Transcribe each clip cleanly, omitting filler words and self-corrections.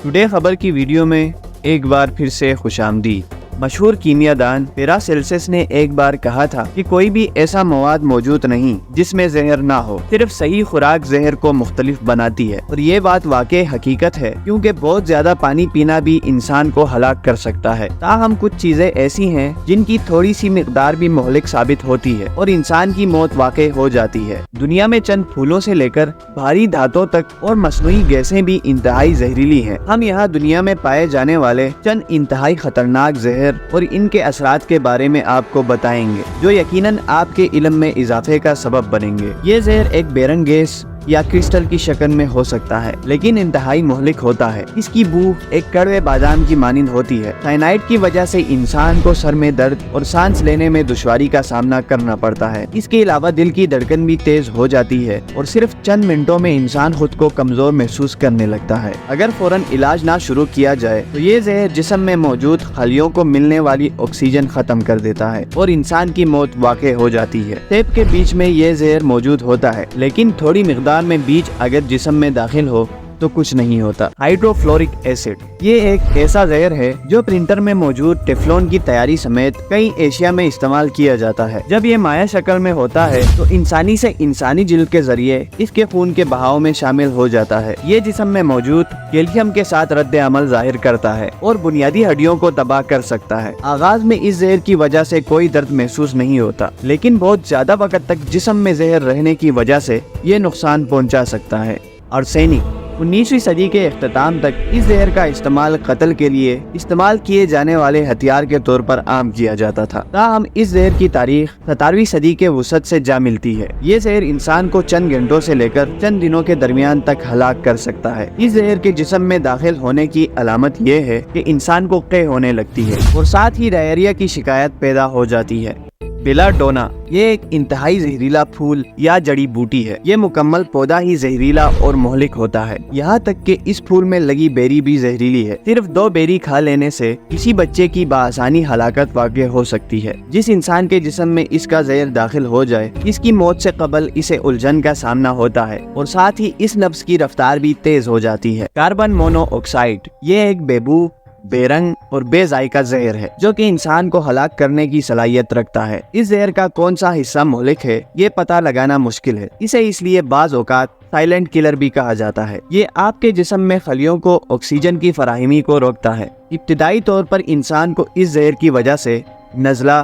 Today खबर की video में एक बार फिर से खुशामदीद। मशहूर कीमिया दान पैरासेल्सियस ने एक बार कहा था कि कोई भी ऐसा मवाद मौजूद नहीं जिसमें जहर ना हो, सिर्फ सही खुराक जहर को मुख्तलिफ बनाती है। और ये बात वाकई हकीकत है, क्योंकि बहुत ज्यादा पानी पीना भी इंसान को हलाक कर सकता है। ताहम कुछ चीजें ऐसी हैं जिनकी थोड़ी सी मिकदार भी मुहलिक साबित होती है और इंसान की मौत वाकई हो जाती है। दुनिया में चंद फूलों से लेकर भारी धातुओं तक और मसनूई गैसें भी इंतहाई जहरीली हैं। हम यहाँ दुनिया में पाए जाने वाले चंद इंतहाई खतरनाक जहर और इनके असरात के बारे में आपको बताएंगे, जो यकीनन आपके इल्म में इजाफे का सबब बनेंगे। ये जहर एक बेरंग गैस या क्रिस्टल की शक्ल में हो सकता है, लेकिन इंतहाई मुहलिक होता है। इसकी बू एक कड़वे बादाम की मानिंद होती है। साइनाइड की वजह से इंसान को सर में दर्द और सांस लेने में दुश्वारी का सामना करना पड़ता है। इसके अलावा दिल की धड़कन भी तेज हो जाती है और सिर्फ चंद मिनटों में इंसान खुद को कमजोर महसूस करने लगता है। अगर फौरन इलाज ना शुरू किया जाए तो ये जहर जिस्म में मौजूद खलियों को मिलने वाली ऑक्सीजन खत्म कर देता है और इंसान की मौत वाक़ई हो जाती है। सेब के बीच में ये जहर मौजूद होता है, लेकिन थोड़ी मिकदार में बीज अगर जिस्म में दाखिल हो तो कुछ नहीं होता। हाइड्रोफ्लोरिक एसिड ये एक ऐसा जहर है जो प्रिंटर में मौजूद टेफ्लॉन की तैयारी समेत कई एशिया में इस्तेमाल किया जाता है। जब ये माया शक्ल में होता है तो इंसानी से इंसानी जिल्द के जरिए इसके खून के बहाव में शामिल हो जाता है। ये जिस्म में मौजूद कैल्शियम के साथ रद्द अमल जाहिर करता है और बुनियादी हड्डियों को तबाह कर सकता है। आगाज में इस जहर की वजह से कोई दर्द महसूस नहीं होता, लेकिन बहुत ज्यादा वक्त तक जिस्म में जहर रहने की वजह से ये नुकसान पहुँचा सकता है। आर्सेनिक 19वीं सदी के इख्तिताम तक इस जहर का इस्तेमाल कत्ल के लिए इस्तेमाल किए जाने वाले हथियार के तौर पर आम किया जाता था। ताहम इस जहर की तारीख 17वीं सदी के वसत से जा मिलती है। ये जहर इंसान को चंद घंटों से लेकर चंद दिनों के दरमियान तक हलाक कर सकता है। इस जहर के जिस्म में दाखिल होने की अलामत ये है कि इंसान को क़े होने लगती है और साथ ही डायरिया की शिकायत पैदा हो जाती है। बेलाडोना ये एक इंतहाई जहरीला फूल या जड़ी बूटी है। ये मुकम्मल पौधा ही जहरीला और मुहलिक होता है, यहाँ तक कि इस फूल में लगी बेरी भी जहरीली है। सिर्फ 2 बेरी खा लेने से किसी बच्चे की बाआसानी हलाकत वाक़ई हो सकती है। जिस इंसान के जिस्म में इसका जहर दाखिल हो जाए, इसकी मौत से कबल इसे उलझन का सामना होता है और साथ ही इस नफ्स की रफ्तार भी तेज हो जाती है। कार्बन मोनोऑक्साइड ये एक बेबू, बेरंग और बेजायका जहर है जो कि इंसान को हलाक करने की सलाहियत रखता है। इस जहर का कौन सा हिस्सा मुहलिक है ये पता लगाना मुश्किल है। इसे इसलिए बाज औकात साइलेंट किलर भी कहा जाता है। ये आपके जिस्म में खलियों को ऑक्सीजन की फराहमी को रोकता है। इब्तिदाई तौर पर इंसान को इस जहर की वजह से नज़ला,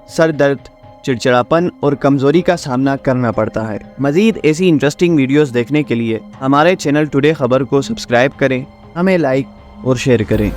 सर दर्द, चिड़चिड़ापन और कमजोरी का सामना करना पड़ता है। मजीद ऐसी इंटरेस्टिंग वीडियोस देखने के लिए हमारे चैनल टुडे खबर को सब्सक्राइब करें, हमें लाइक और शेयर करें।